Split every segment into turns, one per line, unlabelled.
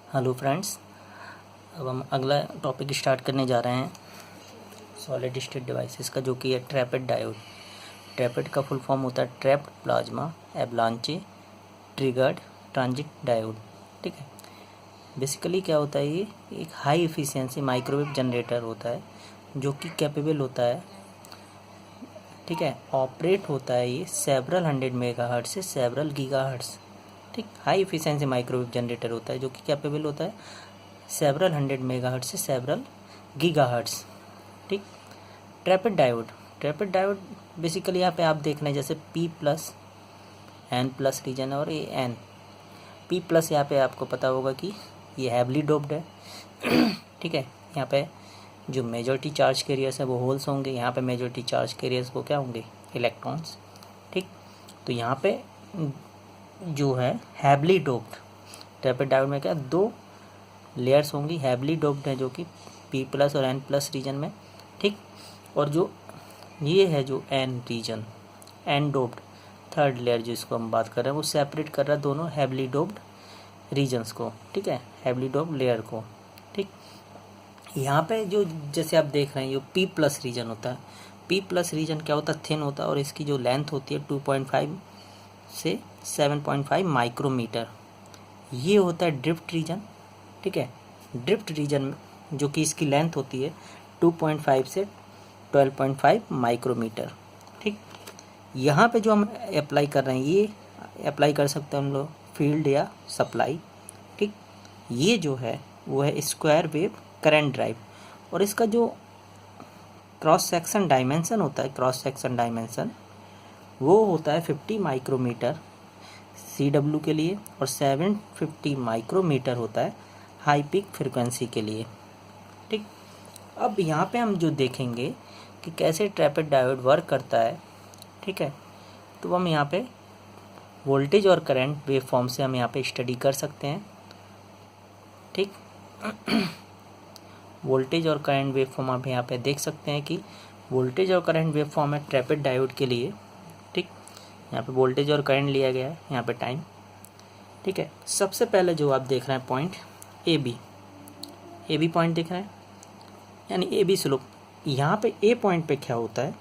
Hello friends, अब हम अगला टॉपिक स्टार्ट करने जा रहे हैं सॉलिड स्टेट डिवाइसेस का, जो कि है ट्रैपेड डायोड। ट्रैपेड का फुल फॉर्म होता है trapped plasma avalanche triggered transit diode. ठीक है, बेसिकली क्या होता है, ये एक हाई एफिशिएंसी माइक्रोवेव जनरेटर होता है जो कि कैपेबल होता है, ठीक है, ऑपरेट होता है ये सेवरल 100 मेगाहर्ट्ज से सेवरल गीगाहर्ट्ज। ठीक, हाई एफिशिएंसी माइक्रोवेव जनरेटर होता है जो कि कैपेबल होता है सेवरल 100 मेगाहर्ट्ज से सेवरल गीगाहर्ट्ज। ठीक, ट्रैपेड डायोड बेसिकली यहाँ पे आप देख रहे हैं जैसे P+N+ रीजन है, और ये N P+ यहाँ पे आपको पता होगा कि ये हैवली डोप्ड है। ठीक है, यहाँ पे जो मेजॉरिटी चार्ज कैरियर्स है वो होल्स होंगे, यहाँ पे मेजॉरिटी चार्ज कैरियर्स वो क्या होंगे, इलेक्ट्रॉन्स। ठीक, तो यहाँ पे जो है हैवली डोप्ड ट्रैपेड डायोड में क्या दो लेयर्स होंगी, हैवली डोप्ड है जो कि P+ और N+ रीजन में। ठीक, और जो ये है जो N region, N doped third layer जिसको हम बात कर रहे हैं, वो सेपरेट कर रहा है दोनों हैवली डोप्ड रीजन्स को। ठीक है, हैवली डोप्ड लेयर को। ठीक, यहाँ पे जो जैसे आप देख रहे हैं ये P+ रीजन होता है। P+ रीजन क्या होता है, थिन होता है, और इसकी जो लेंथ होती है 2.5 से 7.5 माइक्रोमीटर। ये होता है ड्रिफ्ट रीजन। ठीक है, ड्रिफ्ट रीजन जो कि इसकी लेंथ होती है 2.5 से 12.5 माइक्रोमीटर। ठीक, यहाँ पे जो हम अप्लाई कर रहे हैं, ये अप्लाई कर सकते हैं हम लोग फील्ड या सप्लाई। ठीक, ये जो है वो है स्क्वायर वेव करंट ड्राइव, और इसका जो क्रॉस सेक्शन डायमेंशन होता है, क्रॉस सेक्शन डायमेंशन वो होता है 50 माइक्रोमीटर CW के लिए, और 750 माइक्रोमीटर होता है हाई पीक फ्रिक्वेंसी के लिए। ठीक, अब यहाँ पे हम जो देखेंगे कि कैसे ट्रैपेड डायोड वर्क करता है। ठीक है, तो हम यहाँ पे वोल्टेज और करंट वेव फॉर्म से हम यहाँ पे स्टडी कर सकते हैं। ठीक, वोल्टेज और करंट वेव फॉर्म आप यहाँ पे देख सकते हैं कि वोल्टेज और करंट वेव फॉर्म है ट्रैपेड डायोड के लिए। ठीक, यहाँ पे वोल्टेज और करंट लिया गया है, यहाँ पे टाइम। ठीक है, सबसे पहले जो आप देख रहे हैं पॉइंट ए बी पॉइंट दिख रहा है, यानी ए बी स्लोप। यहाँ पे ए पॉइंट पे क्या होता है,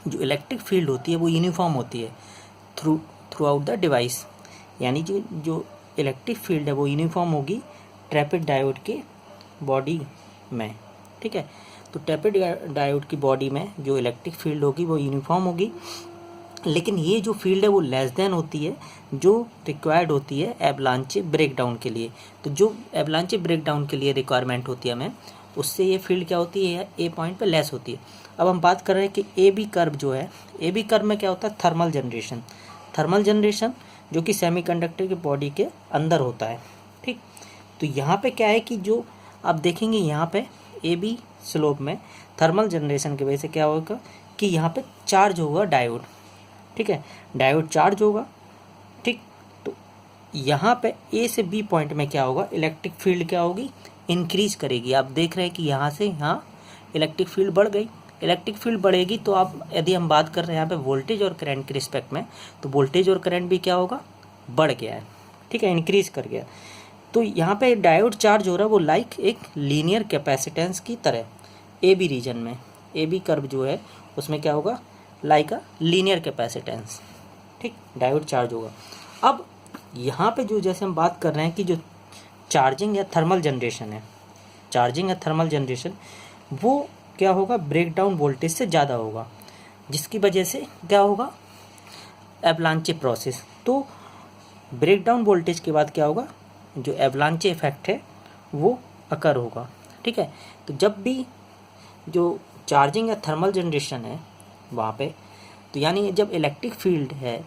जो इलेक्ट्रिक फील्ड होती है वो यूनिफॉर्म होती है थ्रू आउट द डिवाइस, यानी जो इलेक्ट्रिक फील्ड है वो यूनिफॉर्म होगी ट्रैपेड डायोड के बॉडी में। ठीक है, तो ट्रैपेड डायोड की बॉडी में जो इलेक्ट्रिक फील्ड होगी वो यूनिफॉर्म होगी, लेकिन ये जो फील्ड है वो लेस देन होती है जो रिक्वायर्ड होती है एवलांचे ब्रेकडाउन के लिए। तो जो एवलांचे ब्रेकडाउन के लिए रिक्वायरमेंट होती है हमें, उससे ये फील्ड क्या होती है, ए पॉइंट पे लेस होती है। अब हम बात कर रहे हैं कि ए बी कर्व जो है, ए बी कर्व में क्या होता है, थर्मल जनरेशन जो कि सेमीकंडक्टर की बॉडी के अंदर होता है। ठीक, तो यहाँ पे क्या है कि जो आप देखेंगे यहाँ पे ए बी स्लोप में थर्मल जनरेशन की वजह से क्या होगा कि यहाँ पे चार्ज होगा डायोड। ठीक है, डायोड चार्ज होगा। ठीक, तो यहाँ पे ए से बी पॉइंट में क्या होगा, इलेक्ट्रिक फील्ड क्या होगी, इंक्रीज करेगी। आप देख रहे हैं कि यहाँ से यहाँ इलेक्ट्रिक फील्ड बढ़ गई। इलेक्ट्रिक फील्ड बढ़ेगी तो आप यदि हम बात कर रहे हैं यहाँ पे वोल्टेज और करंट के रिस्पेक्ट में, तो वोल्टेज और करंट भी क्या होगा, बढ़ गया है। ठीक है, इंक्रीज कर गया। तो यहाँ पे डायोड चार्ज हो रहा है वो लाइक एक लीनियर कैपेसिटेंस की तरह। ए बी रीजन में ए बी कर्व जो है उसमें क्या होगा, लाइक अ लीनियर कैपेसिटेंस। ठीक, डायोड चार्ज होगा। अब यहाँ पे जो जैसे हम बात कर रहे हैं कि जो चार्जिंग या थर्मल जनरेशन है, चार्जिंग या थर्मल जनरेशन वो क्या होगा, ब्रेकडाउन वोल्टेज से ज़्यादा होगा, जिसकी वजह से क्या होगा, एवलांचे प्रोसेस। तो ब्रेकडाउन वोल्टेज के बाद क्या होगा, जो एवलांचे इफेक्ट है वो अकर होगा। ठीक है, तो जब भी जो चार्जिंग या थर्मल जनरेशन है वहाँ पे, तो यानी जब इलेक्ट्रिक फील्ड है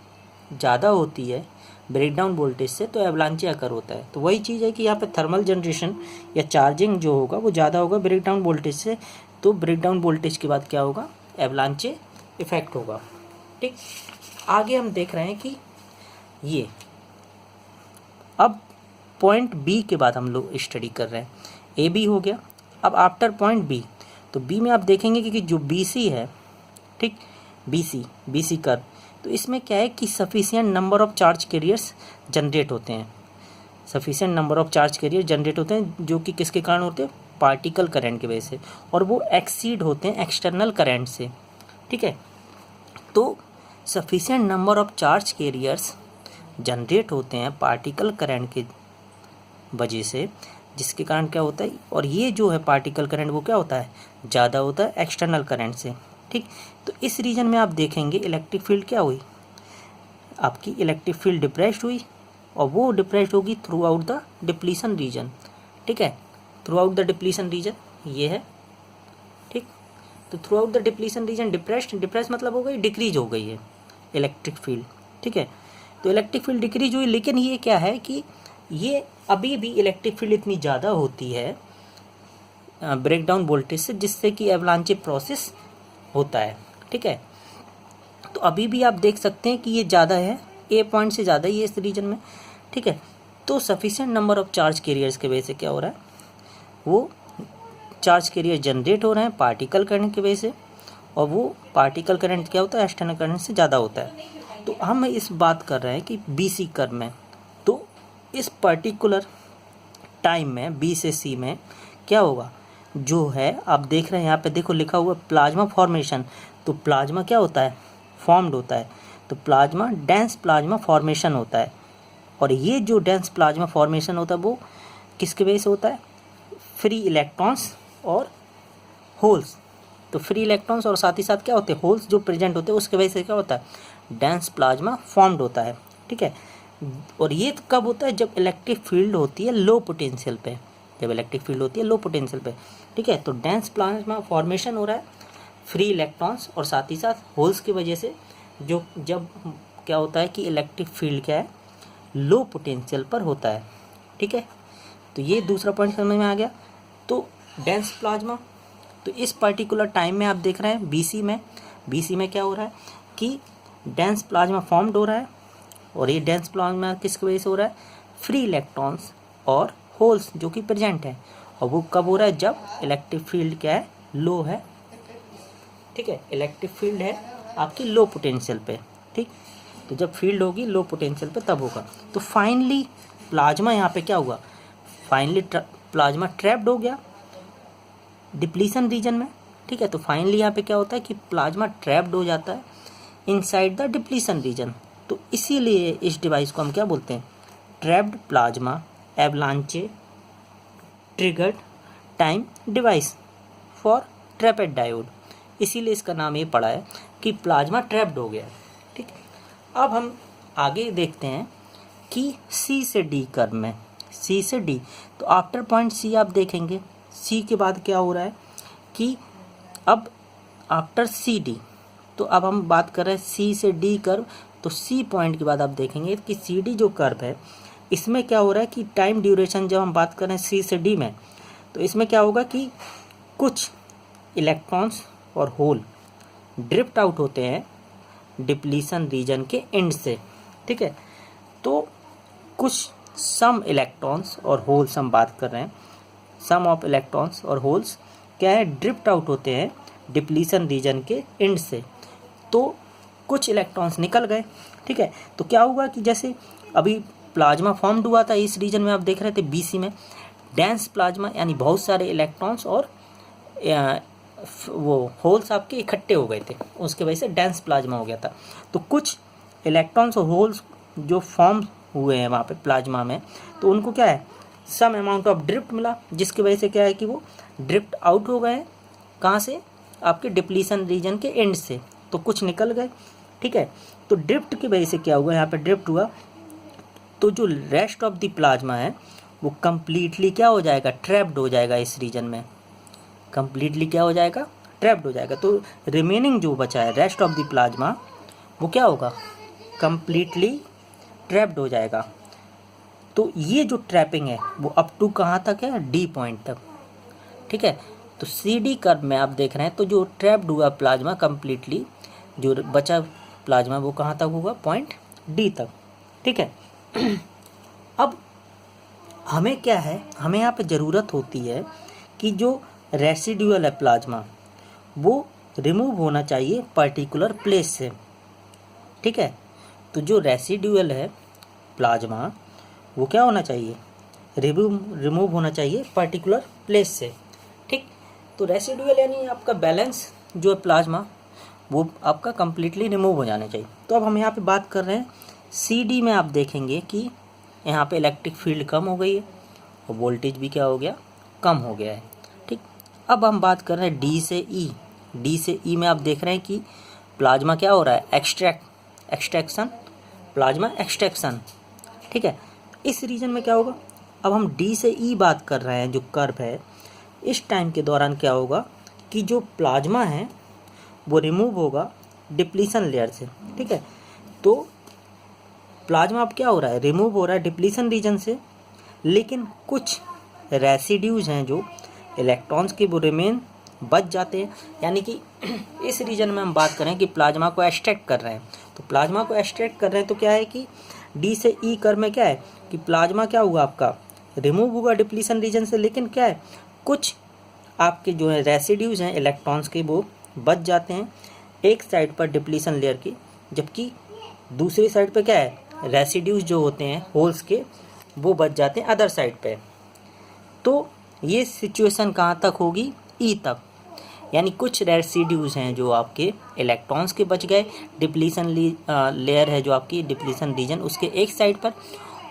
ज़्यादा होती है ब्रेकडाउन वोल्टेज से, तो एवलांचे अकर होता है। तो वही चीज़ है कि यहाँ पे थर्मल जनरेशन या चार्जिंग जो होगा वो ज़्यादा होगा ब्रेकडाउन वोल्टेज से, तो ब्रेकडाउन वोल्टेज के बाद क्या होगा, एवलांचे इफेक्ट होगा। ठीक, आगे हम देख रहे हैं कि ये अब पॉइंट बी के बाद हम लोग स्टडी कर रहे हैं, ए बी हो गया। अब आफ्टर पॉइंट बी, तो बी में आप देखेंगे कि जो बी सी है, ठीक, बी सी कर्व, तो इसमें क्या है कि sufficient number of charge carriers generate होते हैं। Sufficient number of charge carrier generate होते हैं जो कि किसके कारण होते हैं, पार्टिकल करंट की वजह से, और वो एक्सीड होते हैं एक्सटर्नल करंट से। ठीक है, तो sufficient number of charge carriers generate होते हैं पार्टिकल करंट की वजह से, जिसके कारण क्या होता है, और ये जो है पार्टिकल करंट वो क्या होता है, ज़्यादा होता है एक्सटर्नल करंट से। ठीक, तो इस रीजन में आप देखेंगे इलेक्ट्रिक फील्ड क्या हुई, आपकी इलेक्ट्रिक फील्ड डिप्रेस्ड हुई, और वो डिप्रेस्ड होगी through out the depletion region. ठीक है, through out the depletion region ये है। ठीक, तो through out the depletion region depressed मतलब हो गई डिक्रीज हो गई है इलेक्ट्रिक फील्ड। ठीक है, तो इलेक्ट्रिक फील्ड डिक्रीज हुई, लेकिन ये क्या है कि ये अभी भी इलेक्ट्रिक फील्ड इतनी ज़्यादा होती है ब्रेकडाउन वोल्टेज से, जिससे कि एवलांचे प्रोसेस होता है। ठीक है, तो अभी भी आप देख सकते हैं कि ये ज़्यादा है, ए पॉइंट से ज़्यादा ही है इस रीजन में। ठीक है, तो sufficient number of charge carriers के वजह से क्या हो रहा है, वो चार्ज कैरियर जनरेट हो रहे हैं पार्टिकल करंट की वजह से, और वो पार्टिकल करंट क्या होता है, एक्सटर्नल करंट से ज़्यादा होता है। तो हम इस बात कर रहे हैं कि BC कर्व में, तो इस पर्टिकुलर टाइम में B से C में क्या होगा, जो है आप देख रहे हैं यहाँ पे देखो लिखा हुआ प्लाज्मा फॉर्मेशन। तो प्लाज्मा क्या होता है, फॉर्म्ड होता है, तो प्लाज्मा डेंस प्लाज्मा फॉर्मेशन होता है, और ये जो डेंस प्लाज्मा फॉर्मेशन होता है वो किसकी वजह से होता है, फ्री इलेक्ट्रॉन्स और होल्स। तो फ्री इलेक्ट्रॉन्स और साथ ही साथ क्या होते हैं, होल्स जो प्रेजेंट होते हैं, उसकी वजह से क्या होता है, डेंस प्लाज्मा फॉर्म्ड होता है। ठीक है, और ये कब होता है, जब इलेक्ट्रिक फील्ड होती है लो पोटेंशियल पे, जब इलेक्ट्रिक फील्ड होती है लो पोटेंशियल पे। ठीक है, तो डेंस प्लाज्मा फॉर्मेशन हो रहा है फ्री इलेक्ट्रॉन्स और साथ ही साथ होल्स की वजह से, जो जब क्या होता है कि इलेक्ट्रिक फील्ड क्या है, लो पोटेंशियल पर होता है। ठीक है, तो ये दूसरा पॉइंट समझ में आ गया। तो डेंस प्लाज्मा, तो इस पर्टिकुलर टाइम में आप देख रहे हैं BC में क्या हो रहा है कि डेंस प्लाज्मा फॉर्म्ड हो रहा है, और ये डेंस प्लाज्मा किसकी वजह से हो रहा है, फ्री इलेक्ट्रॉन्स और होल्स जो कि प्रेजेंट है, और वो कब हो रहा है, जब इलेक्ट्रिक फील्ड क्या है, लो है। ठीक है, इलेक्ट्रिक फील्ड है आपकी लो पोटेंशियल पे। ठीक, तो जब फील्ड होगी लो पोटेंशियल पे तब होगा। तो फाइनली प्लाज्मा यहाँ पे क्या हुआ, फाइनली प्लाज्मा ट्रैप्ड हो गया डिप्लीशन रीजन में। ठीक है, तो फाइनली यहाँ पे क्या होता है कि प्लाज्मा ट्रैप्ड हो जाता है इनसाइड द डिप्लीशन रीजन। तो इसीलिए इस डिवाइस को हम क्या बोलते हैं, trapped plasma avalanche triggered time device for trapped diode. इसीलिए इसका नाम ये पड़ा है कि प्लाज्मा ट्रैप्ड हो गया। ठीक, अब हम आगे देखते हैं कि C से D कर्व में, C से D, तो आफ्टर पॉइंट C आप देखेंगे, C के बाद क्या हो रहा है कि अब आफ्टर CD, तो अब हम बात कर रहे हैं C से D कर्व। तो C पॉइंट के बाद आप देखेंगे कि CD जो कर्व है, इसमें क्या हो रहा है कि टाइम ड्यूरेशन जब हम बात कर रहे हैं C से D में, तो इसमें क्या होगा कि कुछ इलेक्ट्रॉन्स और होल ड्रिफ्ट आउट होते हैं डिप्लीशन रीजन के एंड से। ठीक है, तो कुछ सम इलेक्ट्रॉन्स और होल्स हम बात कर रहे हैं, सम ऑफ इलेक्ट्रॉन्स और होल्स क्या है, ड्रिफ्ट आउट होते हैं डिप्लीशन रीजन के एंड से। तो कुछ इलेक्ट्रॉन्स निकल गए। ठीक है, तो क्या हुआ कि जैसे अभी प्लाज्मा फॉर्म्ड हुआ था इस रीजन में, आप देख रहे थे BC में डेंस प्लाज्मा, यानी बहुत सारे इलेक्ट्रॉन्स और वो होल्स आपके इकट्ठे हो गए थे, उसके वजह से डेंस प्लाज्मा हो गया था। तो कुछ इलेक्ट्रॉन्स और होल्स जो फॉर्म हुए हैं वहाँ पे प्लाज्मा में, तो उनको क्या है, सम अमाउंट ऑफ ड्रिफ्ट मिला, जिसकी वजह से क्या है कि वो ड्रिफ्ट आउट हो गए। कहाँ से, आपके डिप्लीशन रीजन के एंड से, तो कुछ निकल गए। ठीक है, तो ड्रिफ्ट की वजह से क्या हुआ, यहाँ पे ड्रिफ्ट हुआ, तो जो रेस्ट ऑफ द प्लाज्मा है वो कम्प्लीटली क्या हो जाएगा, ट्रैप्ड हो जाएगा इस रीजन में, कम्प्लीटली क्या हो जाएगा, ट्रैप्ड हो जाएगा। तो रिमेनिंग जो बचा है रेस्ट ऑफ द प्लाज्मा वो क्या होगा, कम्प्लीटली ट्रैप्ड हो जाएगा। तो ये जो ट्रैपिंग है वो अप टू कहाँ तक है, D पॉइंट तक। ठीक है, तो CD कर्व में आप देख रहे हैं, तो जो ट्रैप्ड हुआ प्लाज्मा कम्प्लीटली, जो बचा प्लाज्मा वो कहाँ तक होगा, पॉइंट D तक। ठीक है, अब हमें क्या है, हमें यहाँ पे ज़रूरत होती है कि जो रेसिड्यूअल है प्लाज्मा वो रिमूव होना चाहिए पर्टिकुलर प्लेस से। ठीक है, तो जो रेसिड्यूअल है प्लाज्मा वो क्या होना चाहिए, रिमूव होना चाहिए पर्टिकुलर प्लेस से, ठीक। तो रेसिडुअल यानी आपका बैलेंस जो है प्लाज्मा वो आपका कम्प्लीटली रिमूव हो जाना चाहिए। तो अब हम यहाँ पे बात कर रहे हैं CD में, आप देखेंगे कि यहाँ पे इलेक्ट्रिक फील्ड कम हो गई है और वोल्टेज भी क्या हो गया, कम हो गया है, ठीक। अब हम बात कर रहे हैं D से E में आप देख रहे हैं कि प्लाज्मा क्या हो रहा है, एक्सट्रैक्शन, प्लाज्मा एक्सट्रैक्शन, ठीक है। इस रीजन में क्या होगा, अब हम D से E बात कर रहे हैं, जो कर्व है इस टाइम के दौरान क्या होगा कि जो प्लाज्मा है वो रिमूव होगा डिप्लीशन लेयर से, ठीक है। तो प्लाज्मा अब क्या हो रहा है, रिमूव हो रहा है डिप्लीशन रीजन से, लेकिन कुछ रेसिड्यूज हैं जो इलेक्ट्रॉन्स के वो रिमेन बच जाते हैं। यानी कि इस रीजन में हम बात करें कि प्लाज्मा को एक्सट्रैक्ट कर रहे हैं, तो प्लाज्मा को एक्सट्रैक्ट कर रहे हैं तो क्या है कि D से E कर्व में क्या है कि प्लाज्मा क्या हुआ, आपका रिमूव होगा डिप्लीशन रीजन से, लेकिन क्या है कुछ आपके जो है रेसिड्यूज हैं इलेक्ट्रॉन्स के वो बच जाते हैं एक साइड पर डिप्लीशन लेयर की, जबकि दूसरी साइड पे क्या है रेसिड्यूज जो होते हैं होल्स के वो बच जाते हैं अदर साइड पे। तो ये सिचुएशन कहाँ तक होगी, E तक, यानी कुछ रेसिड्यूज हैं जो आपके इलेक्ट्रॉन्स के बच गए, डिप्लीशन लेयर है जो आपकी डिप्लीशन रीजन उसके एक साइड पर,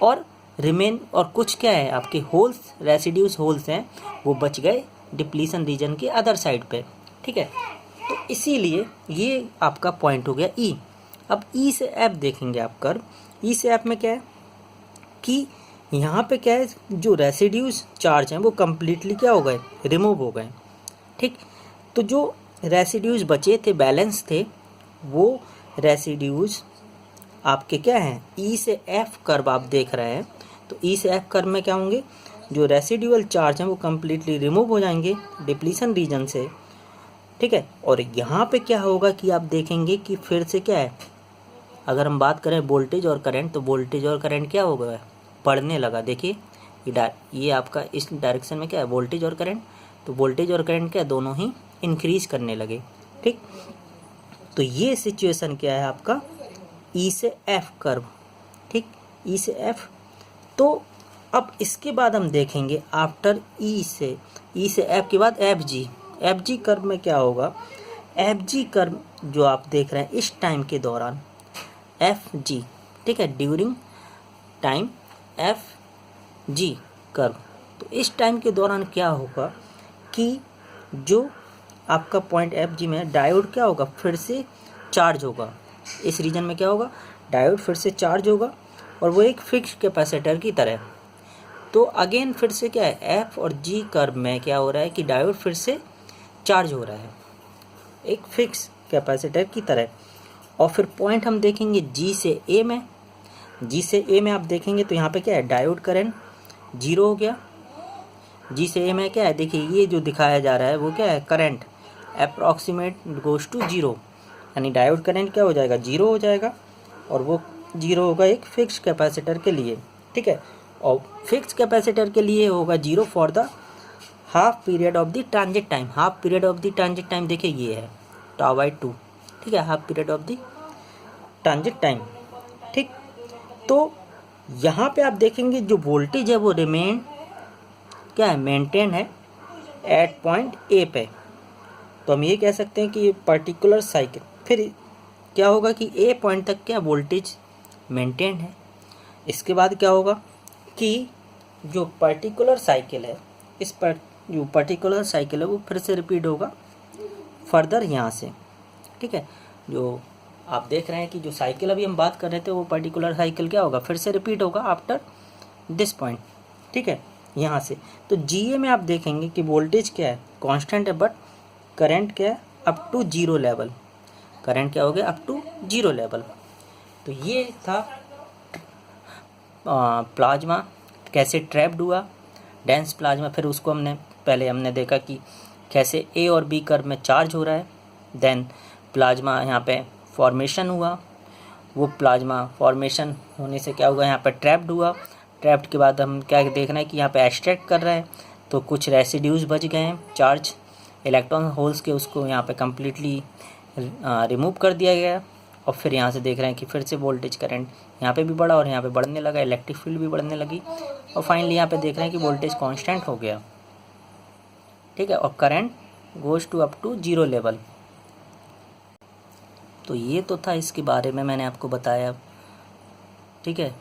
और रिमेन और कुछ क्या है आपके होल्स, रेसिड्यूज होल्स हैं वो बच गए डिप्लीशन रीजन के अदर साइड पे, ठीक है। तो इसीलिए ये आपका पॉइंट हो गया E। अब E से F देखेंगे आप कर्व, E से F में क्या है कि यहाँ पे क्या है जो रेसिड्यूज चार्ज हैं वो कम्प्लीटली क्या हो गए, रिमूव हो गए, ठीक। तो जो रेसिड्यूज बचे थे, बैलेंस थे, वो रेसिड्यूज आपके क्या हैं, E से F कर्व आप देख रहे हैं, तो E से F कर्व में क्या होंगे, जो रेसिड्यूअल चार्ज हैं वो कम्प्लीटली रिमूव हो जाएंगे डिप्लीशन रीजन से, ठीक है। और यहाँ पे क्या होगा कि आप देखेंगे कि फिर से क्या है, अगर हम बात करें वोल्टेज और करंट, तो वोल्टेज और करंट क्या हो गया, बढ़ने लगा। देखिए ये आपका इस डायरेक्शन में क्या है वोल्टेज और करंट, तो वोल्टेज और करंट क्या दोनों ही इंक्रीज करने लगे, ठीक। तो ये सिचुएशन क्या है आपका E से F कर्व, ठीक, E से F। तो अब इसके बाद हम देखेंगे आफ्टर E से F के बाद एफ जी कर्व में क्या होगा, FG कर्व जो आप देख रहे हैं इस टाइम के दौरान FG, ठीक है, ड्यूरिंग टाइम FG कर्व। तो इस टाइम के दौरान क्या होगा कि जो आपका पॉइंट FG में डायोड क्या होगा, फिर से चार्ज होगा। इस रीजन में क्या होगा, डायोड फिर से चार्ज होगा और वो एक फिक्स कैपेसिटर की तरह। तो अगेन फिर से क्या है F और G कर्व में क्या हो रहा है कि डायोड फिर से चार्ज हो रहा है एक फिक्स कैपेसिटर की तरह। और फिर पॉइंट हम देखेंगे G से A में आप देखेंगे तो यहाँ पे क्या है डायोड करंट 0 हो गया। G से A में क्या है, देखिए ये जो दिखाया जा रहा है वो क्या है, करंट अप्रॉक्सीमेट गोज टू 0, यानी डायोड करंट क्या हो जाएगा 0 हो जाएगा, और वो 0 होगा एक फिक्स कैपेसिटर के लिए, ठीक है। और फिक्स कैपेसिटर के लिए होगा 0 for the half period of the transit time. Half period of the transit time देखिए ये है τ/2, ठीक है, half period of the transit time, ठीक। तो यहाँ पे आप देखेंगे जो वोल्टेज है वो रिमेन क्या है, मेंटेन है एट पॉइंट A पे। तो हम ये कह सकते हैं कि ये पर्टिकुलर साइकिल फिर क्या होगा कि A पॉइंट तक क्या वोल्टेज मेंटेन है। इसके बाद क्या होगा कि जो पर्टिकुलर साइकिल है, इस पर जो पर्टिकुलर साइकिल है वो फिर से रिपीट होगा फर्दर यहाँ से, ठीक है। जो आप देख रहे हैं कि जो साइकिल अभी हम बात कर रहे थे वो पर्टिकुलर साइकिल क्या होगा, फिर से रिपीट होगा आफ्टर दिस पॉइंट, ठीक है, यहाँ से। तो GA में आप देखेंगे कि वोल्टेज क्या है कांस्टेंट है, बट करंट क्या है अप टू 0 लेवल, करंट क्या हो गया अप टू 0 लेवल। तो ये था प्लाज्मा कैसे ट्रैप्ड हुआ, डेंस प्लाज्मा। फिर उसको हमने देखा कि कैसे A और B कर्व में चार्ज हो रहा है, देन प्लाज्मा यहाँ पे फॉर्मेशन हुआ, वो प्लाज्मा फॉर्मेशन होने से क्या हुआ यहाँ पे ट्रैप्ड हुआ। ट्रैप्ड के बाद हम क्या देख रहे हैं कि यहाँ पे एक्सट्रैक्ट कर रहे हैं, तो कुछ रेसिड्यूज बच गए हैं चार्ज इलेक्ट्रॉन होल्स के, उसको यहाँ पे कम्प्लीटली रिमूव कर दिया गया, और फिर यहाँ से देख रहे हैं कि फिर से वोल्टेज करंट यहाँ पे भी बढ़ा और यहाँ पे बढ़ने लगा, इलेक्ट्रिक फील्ड भी बढ़ने लगी, और फाइनली यहाँ पे देख रहे हैं कि वोल्टेज कांस्टेंट हो गया, ठीक है, और current goes to up to 0 level. तो ये तो था इसके बारे में मैंने आपको बताया, ठीक है।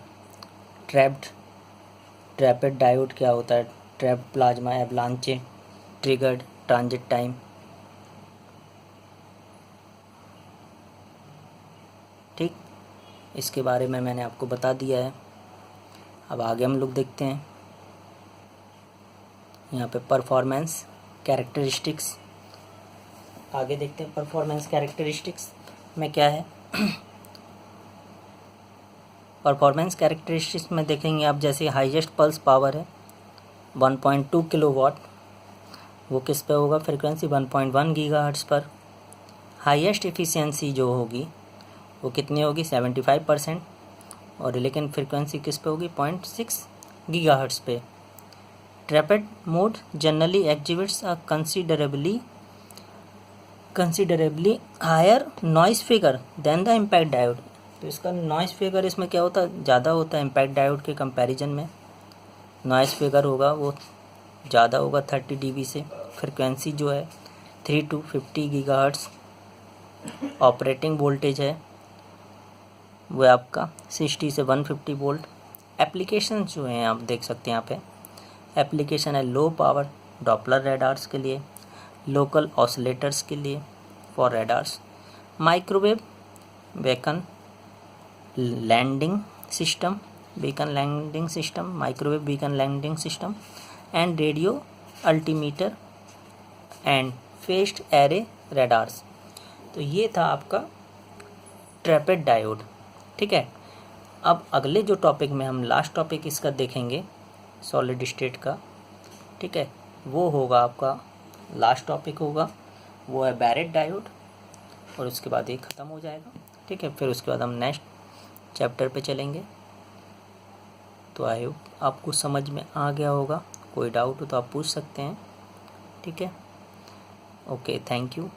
ट्रैपेड डायोड क्या होता है, trap plasma avalanche triggered transit time, ठीक, इसके बारे में मैंने आपको बता दिया है। अब आगे हम लोग देखते हैं यहाँ पे परफॉर्मेंस कैरेक्टरिस्टिक्स, आगे देखते हैं परफॉर्मेंस कैरेक्टरिस्टिक्स में क्या है। परफॉर्मेंस कैरेक्टरिस्टिक्स में देखेंगे आप, जैसे हाईएस्ट पल्स पावर है 1.2 किलोवाट, वो किस पे होगा, फ्रिक्वेंसी 1.1 गीगाहर्ट्ज़ पर। हाईएस्ट एफिशिएंसी जो होगी वो कितनी होगी, 75%, और लेकिन फ्रिक्वेंसी किस पे होगी, 0.6 गीगाहर्ट्ज़ पे। Trapped mode generally exhibits a considerably higher noise figure than the impact diode. तो इसका नॉइस फिगर इसमें क्या होता है, ज़्यादा होता है इम्पैक्ट डायोड के कंपैरिजन में। नॉइस फिगर होगा वो ज़्यादा होगा 30 dB से। फ्रिक्वेंसी जो है 3 to 50 गीगाहर्ट्ज़। ऑपरेटिंग वोल्टेज है वो आपका 60 से 150 वोल्ट। एप्लीकेशन जो हैं आप देख सकते हैं यहाँ पे, एप्लीकेशन है लो पावर डॉपलर रेडार्स के लिए, लोकल ऑसिलेटर्स के लिए for radars, microwave beacon landing system, microwave beacon landing system and radio altimeter and phased array radars. तो ये था आपका ट्रैपेड डायोड, ठीक है। अब अगले जो टॉपिक में हम लास्ट टॉपिक इसका देखेंगे सॉलिड स्टेट का, ठीक है, वो होगा आपका लास्ट टॉपिक होगा, वो है बैरेट डायोड, और उसके बाद ये ख़त्म हो जाएगा, ठीक है। फिर उसके बाद हम नेक्स्ट चैप्टर पे चलेंगे। तो आई होप आपको समझ में आ गया होगा, कोई डाउट हो तो आप पूछ सकते हैं, ठीक है। Okay, thank you.